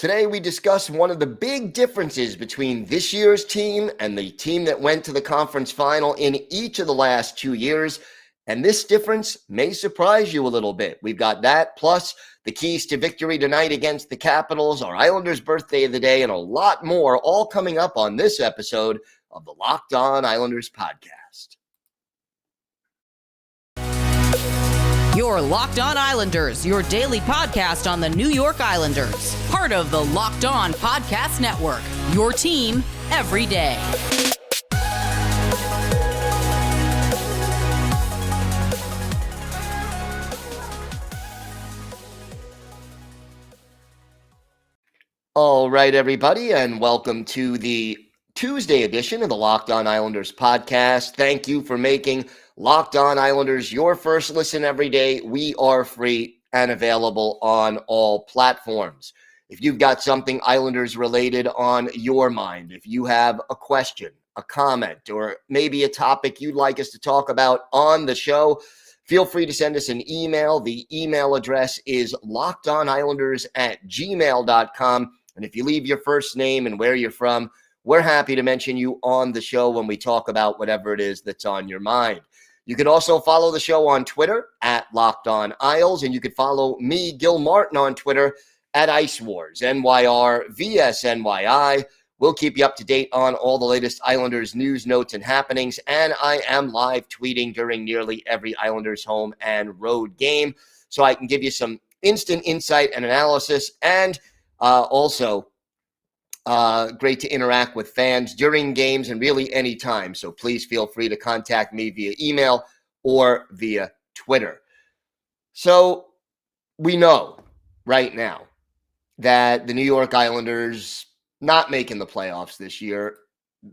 Today, we discuss one of the big differences between this year's team and the team that went to the conference final in each of the last 2 years. And this difference may surprise you a little bit. We've got that, plus the keys to victory tonight against the Capitals, our Islanders' birthday of the day, and a lot more, all coming up on this episode of the Locked On Islanders podcast. Your Locked On Islanders, your daily podcast on the New York Islanders. Part of the Locked On Podcast Network, your team every day. All right, everybody, and welcome to the Tuesday edition of the Locked On Islanders podcast. Thank you for making Locked On Islanders your first listen every day. We are free and available on all platforms. If you've got something Islanders related on your mind, if you have a question, a comment, or maybe a topic you'd like us to talk about on the show, feel free to send us an email. The email address is lockedonislanders@gmail.com. And if you leave your first name and where you're from, we're happy to mention you on the show when we talk about whatever it is that's on your mind. You can also follow the show on Twitter at Locked On Isles, and you can follow me, Gil Martin, on Twitter at Ice Wars, NYR VSNYI. We'll keep you up to date on all the latest Islanders news, notes, and happenings, and I am live tweeting during nearly every Islanders home and road game, so I can give you some instant insight and analysis, and also great to interact with fans during games and really any time. So please feel free to contact me via email or via Twitter. So we know right now that the New York Islanders not making the playoffs this year.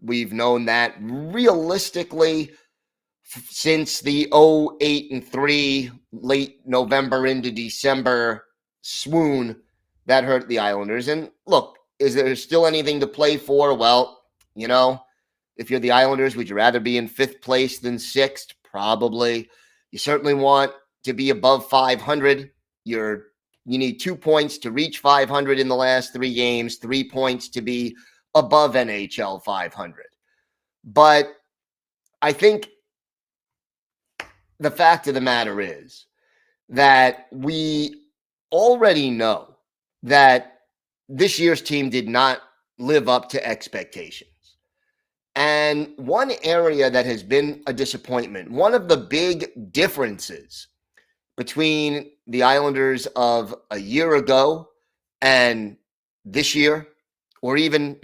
We've known that realistically since the 0-8-3 late November into December swoon that hurt the Islanders. And look, is there still anything to play for? Well, you know, if you're the Islanders, would you rather be in fifth place than sixth? Probably. You certainly want to be above 500. You need 2 points to reach 500 in the last 3 games, 3 points to be above NHL 500. But I think the fact of the matter is that we already know that this year's team did not live up to expectations. And one area that has been a disappointment, one of the big differences between the Islanders of a year ago and this year, or even,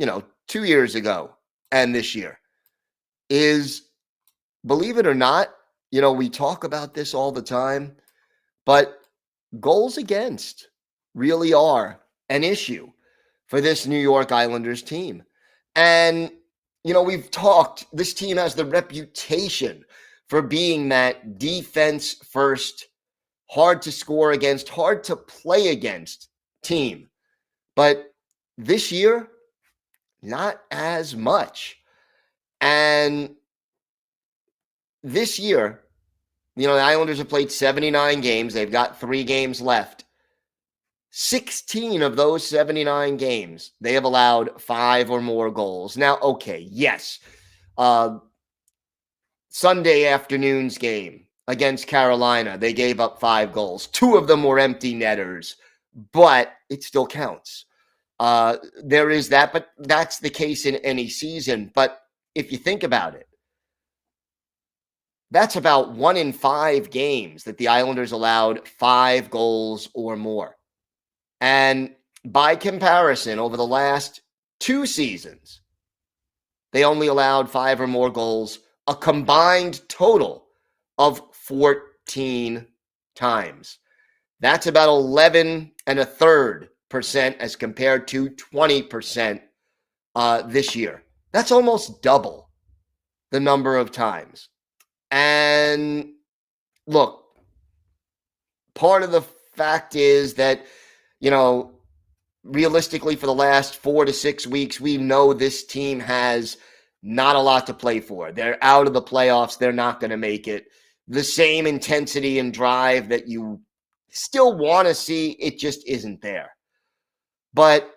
2 years ago and this year, is, believe it or not, we talk about this all the time, but goals against really are an issue for this New York Islanders team. And, we've talked, this team has the reputation for being that defense first, hard to score against, hard to play against team. But this year, not as much. And this year, the Islanders have played 79 games. They've got 3 games left. 16 of those 79 games, they have allowed 5 or more goals. Now, okay, yes. Sunday afternoon's game against Carolina, they gave up 5 goals. 2 of them were empty netters, but it still counts. There is that, but that's the case in any season. But if you think about it, that's about 1 in 5 games that the Islanders allowed 5 goals or more. And by comparison, over the last 2 seasons, they only allowed 5 or more goals, a combined total of 14 times. That's about 11.33% as compared to 20% this year. That's almost double the number of times. And look, part of the fact is that, realistically for the last 4 to 6 weeks, we know this team has not a lot to play for. They're out of the playoffs. They're not going to make it. The same intensity and drive that you still want to see, it just isn't there. But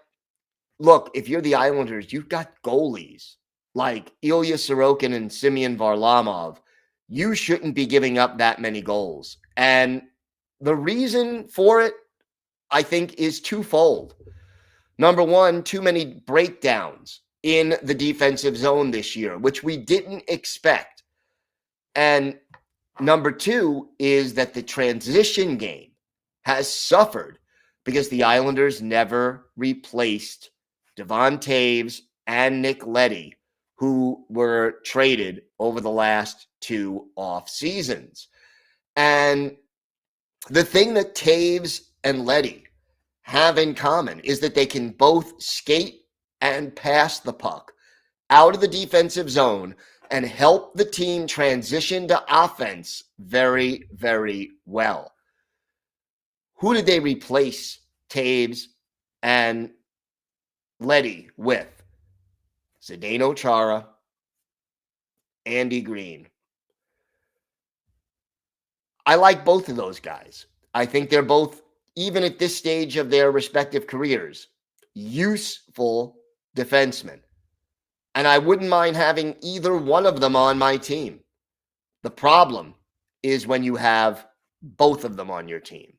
look, if you're the Islanders, you've got goalies like Ilya Sorokin and Semyon Varlamov. You shouldn't be giving up that many goals. And the reason for it, I think, is twofold. Number one, too many breakdowns in the defensive zone this year, which we didn't expect. And number two is that the transition game has suffered because the Islanders never replaced Devon Taves and Nick Leddy, who were traded over the last 2 off seasons. And the thing that Taves and Leddy have in common is that they can both skate and pass the puck out of the defensive zone and help the team transition to offense very, very well. Who did they replace Taves and Leddy with? Zdeno Chara, Andy Green. I like both of those guys. I think they're both, even at this stage of their respective careers, useful defensemen. And I wouldn't mind having either one of them on my team. The problem is when you have both of them on your team.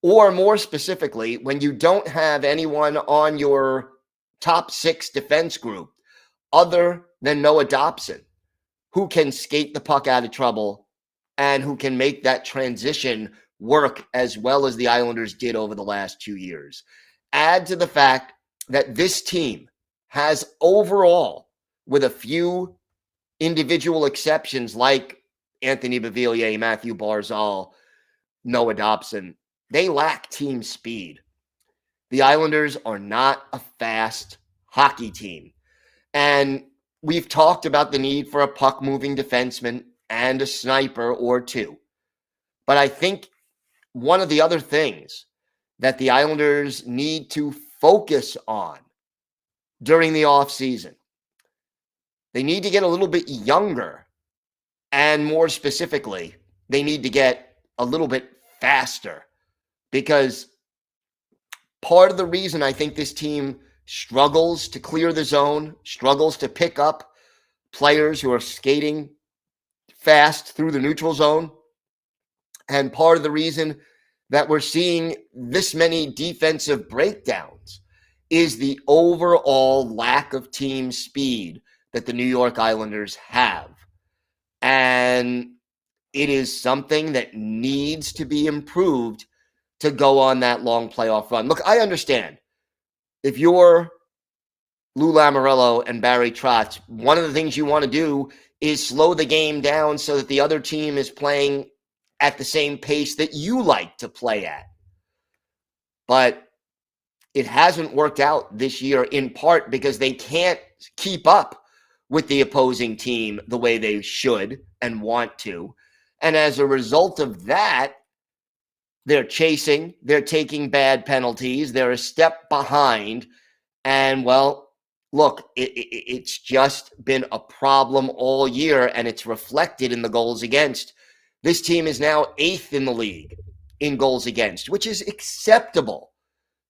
Or more specifically, when you don't have anyone on your top 6 defense group other than Noah Dobson, who can skate the puck out of trouble and who can make that transition work as well as the Islanders did over the last 2 years. Add to the fact that this team has overall, with a few individual exceptions like Anthony Beauvillier, Matthew Barzal, Noah Dobson, they lack team speed. The Islanders are not a fast hockey team. And we've talked about the need for a puck-moving defenseman and a sniper or two. But I think one of the other things that the Islanders need to focus on during the offseason, they need to get a little bit younger. And more specifically, they need to get a little bit faster. Because part of the reason I think this team struggles to clear the zone, struggles to pick up players who are skating fast through the neutral zone, and part of the reason that we're seeing this many defensive breakdowns is the overall lack of team speed that the New York Islanders have. And it is something that needs to be improved to go on that long playoff run. Look, I understand. If you're Lou Lamoriello and Barry Trotz, one of the things you want to do is slow the game down so that the other team is playing at the same pace that you like to play at. But it hasn't worked out this year, in part because they can't keep up with the opposing team the way they should and want to. And as a result of that, they're chasing, they're taking bad penalties, they're a step behind. And, well, look, it's just been a problem all year, and it's reflected in the goals against. This team is now 8th in the league in goals against, which is acceptable.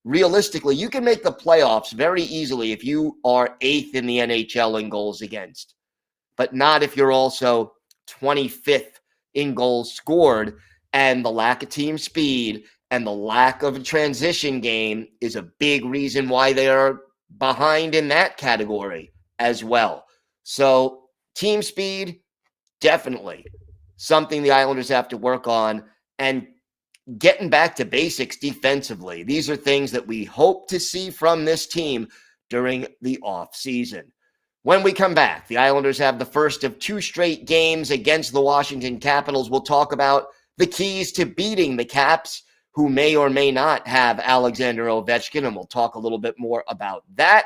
Realistically, you can make the playoffs very easily if you are 8th in the NHL in goals against, but not if you're also 25th in goals scored. And the lack of team speed and the lack of a transition game is a big reason why they are behind in that category as well. So team speed, definitely something the Islanders have to work on, and getting back to basics defensively. These are things that we hope to see from this team during the offseason. When we come back, the Islanders have the first of 2 straight games against the Washington Capitals. We'll talk about the keys to beating the Caps, who may or may not have Alexander Ovechkin, and we'll talk a little bit more about that.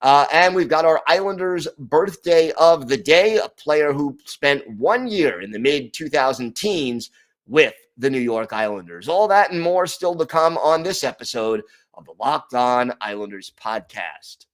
And we've got our Islanders birthday of the day, a player who spent 1 year in the mid-2000 teens with the New York Islanders. All that and more still to come on this episode of the Locked On Islanders podcast.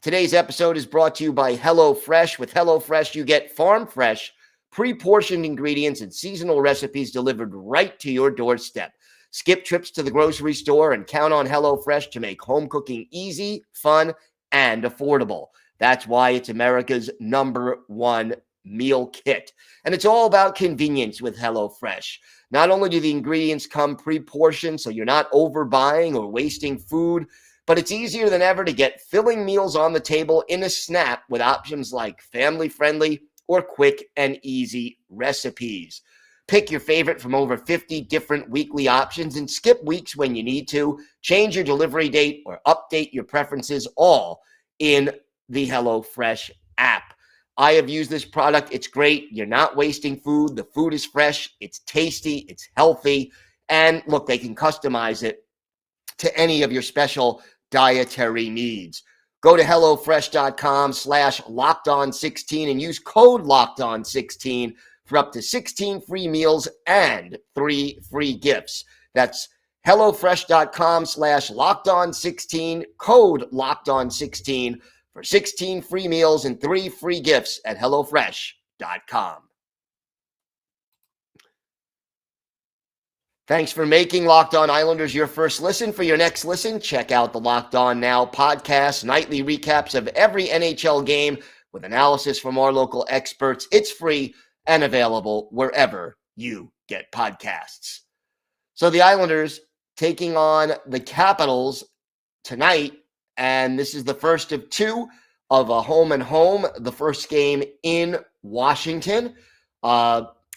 Today's episode is brought to you by HelloFresh. With HelloFresh, you get farm fresh, pre-portioned ingredients and seasonal recipes delivered right to your doorstep. Skip trips to the grocery store and count on HelloFresh to make home cooking easy, fun, and affordable. That's why it's America's #1 meal kit. And it's all about convenience with HelloFresh. Not only do the ingredients come pre-portioned, so you're not overbuying or wasting food, but it's easier than ever to get filling meals on the table in a snap with options like family-friendly or quick and easy recipes. Pick your favorite from over 50 different weekly options and skip weeks when you need to. Change your delivery date or update your preferences, all in the HelloFresh app. I have used this product. It's great. You're not wasting food. The food is fresh. It's tasty. It's healthy. And look, they can customize it to any of your special dietary needs. Go to HelloFresh.com/LockedOn16 and use code LockedOn16 for up to 16 free meals and 3 free gifts. That's HelloFresh.com/LockedOn16, code LockedOn16 for 16 free meals and 3 free gifts at HelloFresh.com. Thanks for making Locked On Islanders your first listen. For your next listen, check out the Locked On Now podcast, nightly recaps of every NHL game with analysis from our local experts. It's free and available wherever you get podcasts. So the Islanders taking on the Capitals tonight, and this is the first of two of a home and home, the first game in Washington.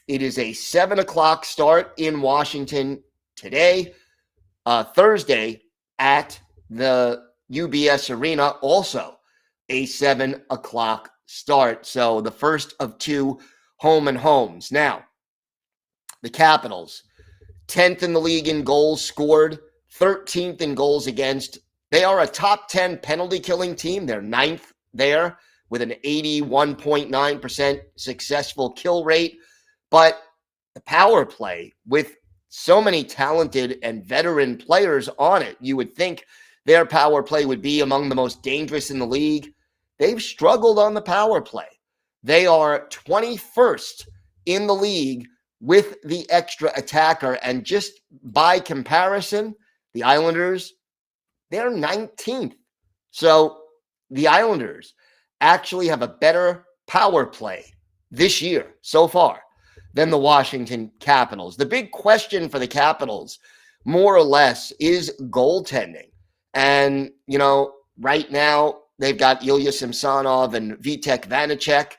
It is a 7 o'clock start in Washington today, Thursday at the UBS Arena, also a 7 o'clock start. So the first of two home and homes. Now, the Capitals, 10th in the league in goals scored, 13th in goals against. They are a top 10 penalty killing team. They're 9th there with an 81.9% successful kill rate. But the power play, with so many talented and veteran players on it, you would think their power play would be among the most dangerous in the league. They've struggled on the power play. They are 21st in the league with the extra attacker. And just by comparison, the Islanders, they're 19th. So the Islanders actually have a better power play this year so far than the Washington Capitals. The big question for the Capitals, more or less, is goaltending. And, you know, right now they've got Ilya Samsonov and Vitek Vanacek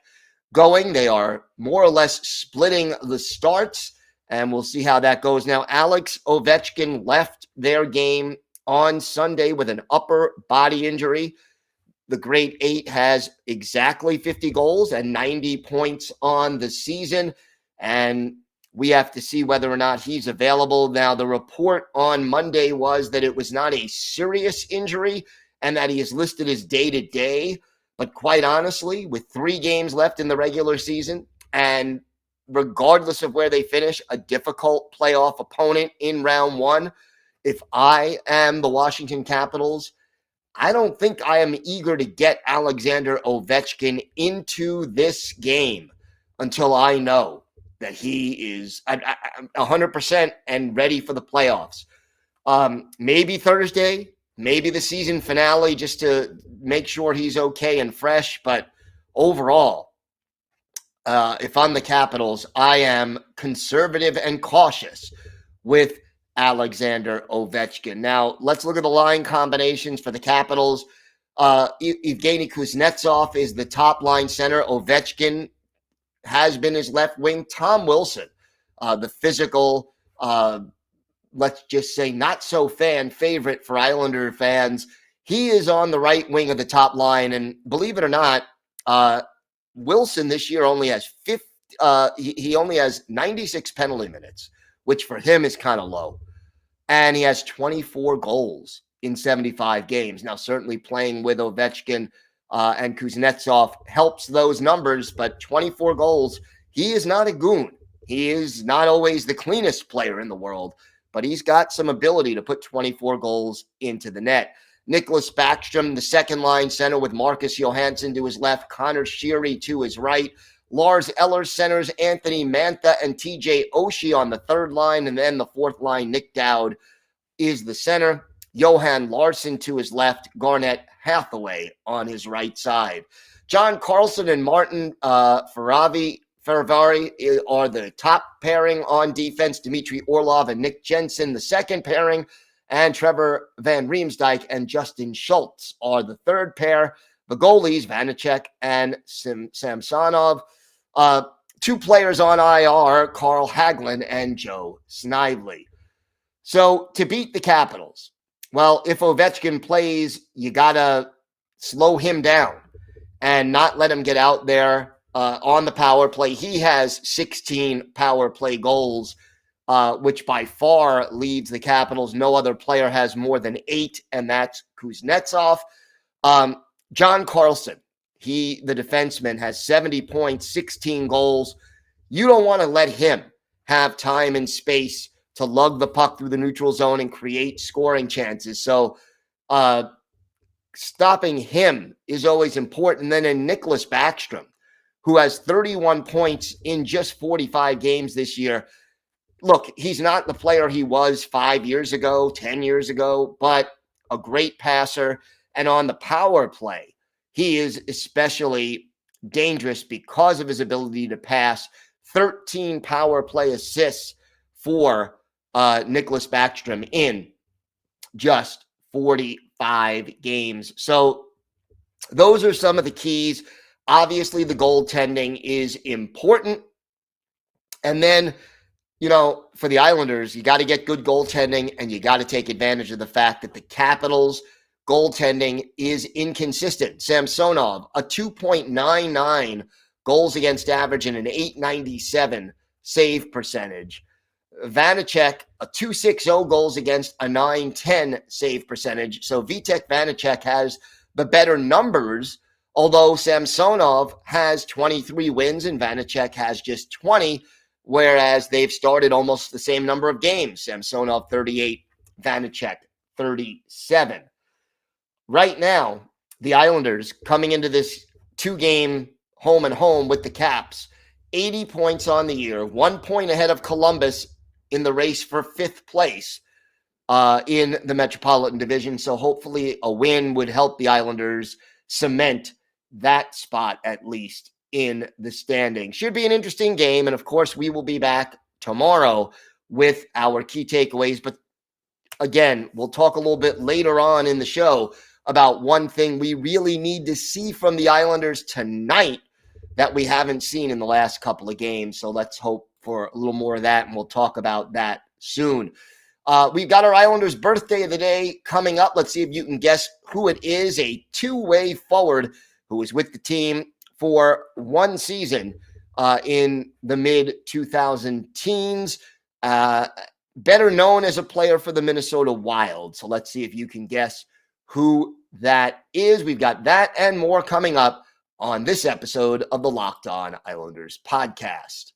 going. They are more or less splitting the starts, and we'll see how that goes. Now, Alex Ovechkin left their game on Sunday with an upper body injury. The Great Eight has exactly 50 goals and 90 points on the season, and we have to see whether or not he's available. Now, the report on Monday was that it was not a serious injury and that he is listed as day-to-day. But quite honestly, with 3 games left in the regular season, and regardless of where they finish, a difficult playoff opponent in round 1, if I am the Washington Capitals, I don't think I am eager to get Alexander Ovechkin into this game until I know that he is 100% and ready for the playoffs. Maybe Thursday, maybe the season finale, just to make sure he's okay and fresh. But overall, if I'm the Capitals, I am conservative and cautious with Alexander Ovechkin. Now, let's look at the line combinations for the Capitals. Evgeny Kuznetsov is the top line center. Ovechkin has been his left wing. Tom Wilson, the physical, let's just say not so fan favorite for Islander fans, he is on the right wing of the top line. And believe it or not, Wilson this year only has he only has 96 penalty minutes, which for him is kind of low. And he has 24 goals in 75 games. Now, certainly playing with Ovechkin and Kuznetsov helps those numbers, but 24 goals, he is not a goon. He is not always the cleanest player in the world, but he's got some ability to put 24 goals into the net. Nicholas Backstrom, the second line center with Marcus Johansson to his left, Connor Sheary to his right. Lars Eller centers Anthony Mantha and TJ Oshie on the third line. And then the fourth line, Nick Dowd is the center. Johan Larsson to his left, Garnett Hathaway on his right side. John Carlson and Martin Ferravari are the top pairing on defense. Dmitry Orlov and Nick Jensen, the second pairing. And Trevor Van Riemsdyk and Justin Schultz are the third pair. The goalies, Vanacek and Samsonov. Two players on IR, Carl Hagelin and Joe Snively. So to beat the Capitals, well, if Ovechkin plays, you got to slow him down and not let him get out there on the power play. He has 16 power play goals, which by far leads the Capitals. No other player has more than 8, and that's Kuznetsov. John Carlson, the defenseman, has 70 points, 16 goals. You don't want to let him have time and space to lug the puck through the neutral zone and create scoring chances. So stopping him is always important. Then in Nicholas Backstrom, who has 31 points in just 45 games this year. Look, he's not the player he was 5 years ago, 10 years ago, but a great passer. And on the power play, he is especially dangerous because of his ability to pass. 13 power play assists for Nicholas Backstrom in just 45 games. So those are some of the keys. Obviously, the goaltending is important. And then, for the Islanders, you got to get good goaltending, and you got to take advantage of the fact that the Capitals' goaltending is inconsistent. Samsonov, a 2.99 goals against average and an 897 save percentage. Vanacek, a 2.60 goals against, a 910 save percentage. So Vitek Vanacek has the better numbers, although Samsonov has 23 wins and Vanacek has just 20, whereas they've started almost the same number of games. Samsonov 38, Vanacek 37. Right now, the Islanders coming into this 2-game home and home with the Caps, 80 points on the year, 1 point ahead of Columbus in the race for 5th place in the Metropolitan Division. So hopefully a win would help the Islanders cement that spot at least in the standing. Should be an interesting game. And of course, we will be back tomorrow with our key takeaways. But again, we'll talk a little bit later on in the show about one thing we really need to see from the Islanders tonight that we haven't seen in the last couple of games. So let's hope for a little more of that, and we'll talk about that soon. We've got our Islanders birthday of the day coming up. Let's see if you can guess who it is. A two-way forward who was with the team for one season in the mid-2000 teens. Better known as a player for the Minnesota Wild. So let's see if you can guess who that is. We've got that and more coming up on this episode of the Locked On Islanders podcast.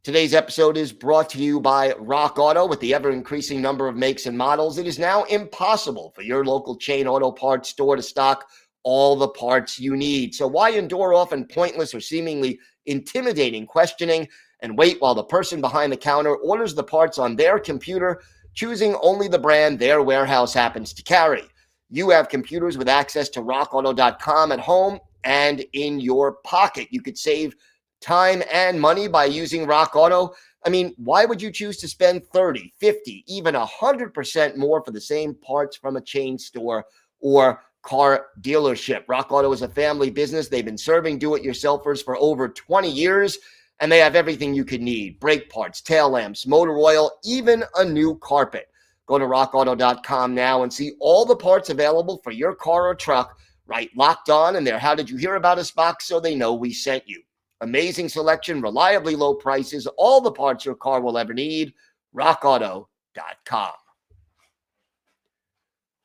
Today's episode is brought to you by Rock Auto. With the ever-increasing number of makes and models, it is now impossible for your local chain auto parts store to stock all the parts you need. So why endure often pointless or seemingly intimidating questioning and wait while the person behind the counter orders the parts on their computer, choosing only the brand their warehouse happens to carry? You have computers with access to rockauto.com at home and in your pocket. You could save time and money by using Rock Auto. I mean, why would you choose to spend 30, 50, even 100% more for the same parts from a chain store or car dealership? Rock Auto is a family business. They've been serving do-it-yourselfers for over 20 years, and they have everything you could need: brake parts, tail lamps, motor oil, even a new carpet. Go to rockauto.com now and see all the parts available for your car or truck. Right, Locked On in their How Did You Hear About Us box so they know we sent you. Amazing selection, reliably low prices, all the parts your car will ever need. rockauto.com.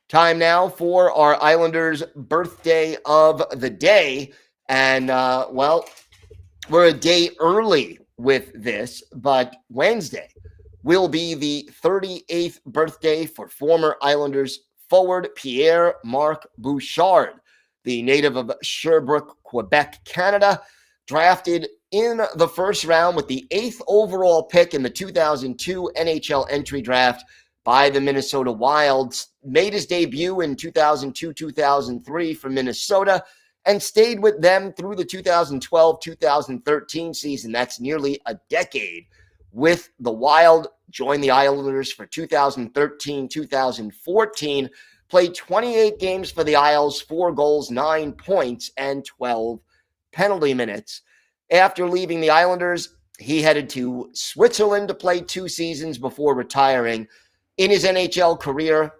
Time now for our Islanders birthday of the day. And, we're a day early with this, but Wednesday will be the 38th birthday for former Islanders forward Pierre-Marc Bouchard, the native of Sherbrooke, Quebec, Canada. drafted in the first round with the 8th overall pick in the 2002 NHL entry draft by the Minnesota Wild. Made his debut in 2002-2003 for Minnesota and stayed with them through the 2012-2013 season. That's nearly a decade with the Wild. Joined the Islanders for 2013-2014. Played 28 games for the Isles, 4 goals, 9 points, and 12 penalty minutes. After leaving the Islanders, he headed to Switzerland to play 2 seasons before retiring. In his NHL career,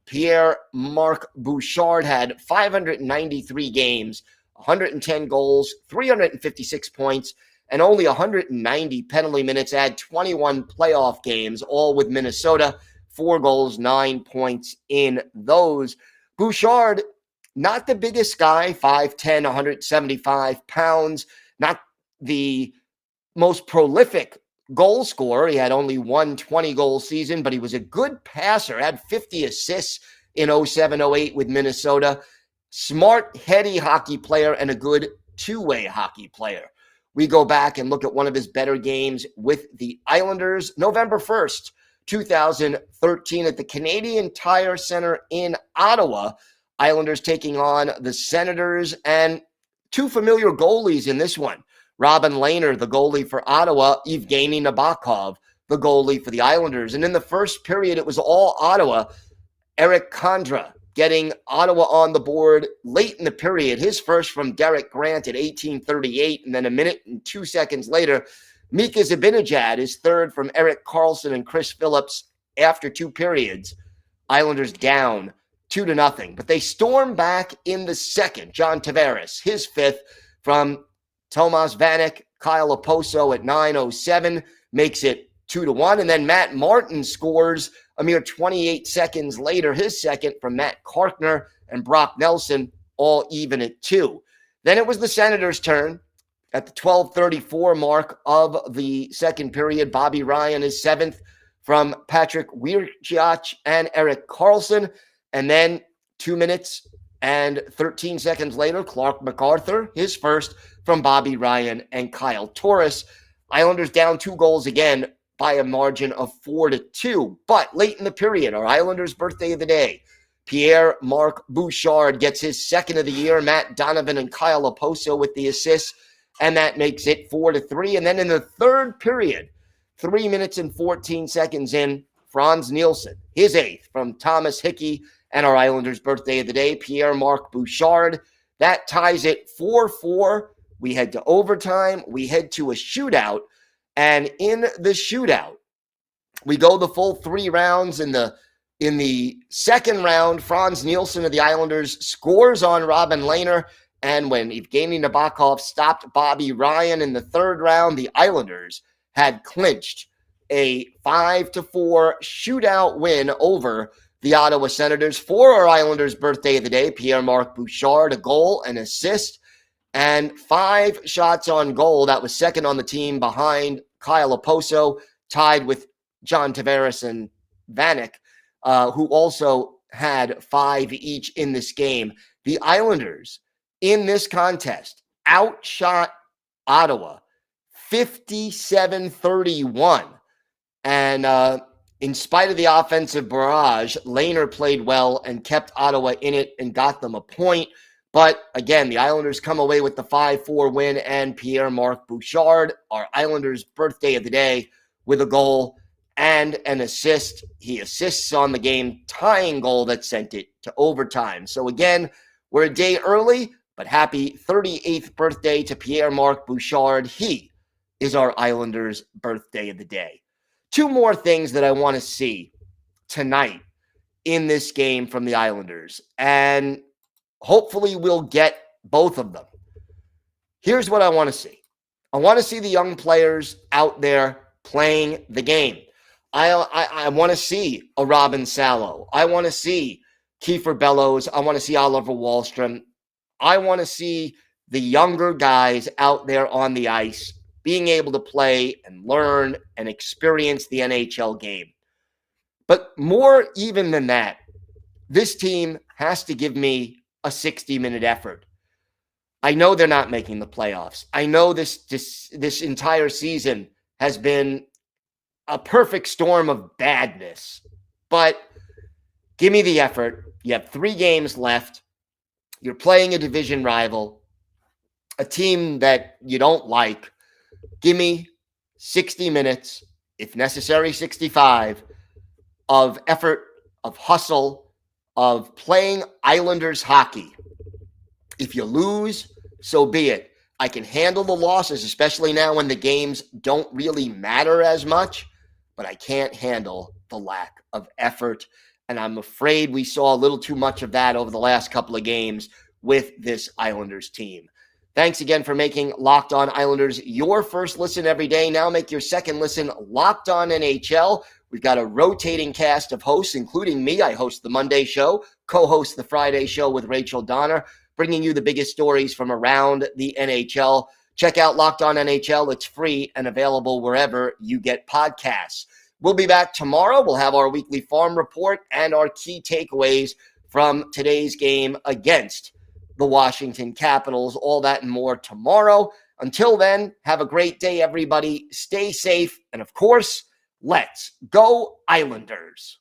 Pierre-Marc Bouchard had 593 games, 110 goals, 356 points, and only 190 penalty minutes. Had 21 playoff games, all with Minnesota, 4 goals, 9 points in those. Bouchard, not the biggest guy, 5'10", 175 pounds, not the most prolific goal scorer. He had only one 20-goal season, but he was a good passer, had 50 assists in 07-08 with Minnesota. Smart, heady hockey player and a good two-way hockey player. We go back and look at one of his better games with the Islanders, November 1st, 2013 at the Canadian Tire Center in Ottawa. Islanders taking on the Senators, and 2 familiar goalies in this one. Robin Lehner, the goalie for Ottawa, Evgeny Nabokov, the goalie for the Islanders. And in the first period, it was all Ottawa. Eric Condra getting Ottawa on the board late in the period. His first from Derek Grant at 18:38, and then a minute and 2 seconds later, Mika Zibanejad, his third from Erik Karlsson and Chris Phillips after 2 periods. Islanders down 2-0. But they storm back in the second. John Tavares, his 5th from Tomas Vanek. Kyle Oposo at 9:07 makes it 2-1. And then Matt Martin scores a mere 28 seconds later, his second from Matt Karkner and Brock Nelson, all even at 2. Then it was the Senators' turn. At the 12:34 mark of the second period, Bobby Ryan is 7th from Patrick Wierciach and Erik Karlsson. And then 2 minutes and 13 seconds later, Clark MacArthur, his first from Bobby Ryan and Kyle Torres. Islanders down 2 goals again by a margin of 4-2. But late in the period, our Islanders' birthday of the day, Pierre-Marc Bouchard gets his second of the year. Matt Donovan and Kyle Oposo with the assists, and that makes it 4-3. And then in the third period, 3 minutes and 14 seconds in, Franz Nielsen, his 8th from Thomas Hickey, and our Islanders' birthday of the day, Pierre-Marc Bouchard. That ties it 4-4. We head to overtime. We head to a shootout. And in the shootout, we go the full 3 rounds. In the second round, Franz Nielsen of the Islanders scores on Robin Lehner. And when Evgeny Nabokov stopped Bobby Ryan in the third round, the Islanders had clinched a 5-4 shootout win over the Ottawa Senators. For our Islanders' birthday of the day, Pierre-Marc Bouchard, a goal, an assist, and 5 shots on goal. That was second on the team behind Kyle Oposo, tied with John Tavares and Vanek, who also had 5 each in this game. The Islanders, in this contest, outshot Ottawa 57-31. And in spite of the offensive barrage, Lehner played well and kept Ottawa in it and got them a point. But again, the Islanders come away with the 5-4 win, and Pierre-Marc Bouchard, our Islanders' birthday of the day, with a goal and an assist. He assists on the game-tying goal that sent it to overtime. So again, we're a day early, but happy 38th birthday to Pierre-Marc Bouchard. He is our Islanders' birthday of the day. 2 more things that I want to see tonight in this game from the Islanders, and hopefully we'll get both of them. Here's what I want to see. I want to see the young players out there playing the game. I want to see a Robin Salo. I want to see Kiefer Bellows. I want to see Oliver Wahlstrom. I want to see the younger guys out there on the ice being able to play and learn and experience the NHL game. But more even than that, this team has to give me a 60-minute effort. I know they're not making the playoffs. I know this entire season has been a perfect storm of badness, but give me the effort. You have 3 games left. You're playing a division rival, a team that you don't like. Give me 60 minutes, if necessary 65, of effort, of hustle, of playing Islanders hockey. If you lose, so be it. I can handle the losses, especially now when the games don't really matter as much, but I can't handle the lack of effort. And I'm afraid we saw a little too much of that over the last couple of games with this Islanders team. Thanks again for making Locked On Islanders your first listen every day. Now make your second listen Locked On NHL. We've got a rotating cast of hosts, including me. I host the Monday show, co-host the Friday show with Rachel Donner, bringing you the biggest stories from around the NHL. Check out Locked On NHL. It's free and available wherever you get podcasts. We'll be back tomorrow. We'll have our weekly farm report and our key takeaways from today's game against the Washington Capitals. All that and more tomorrow. Until then, have a great day, everybody. Stay safe. And of course, let's go Islanders.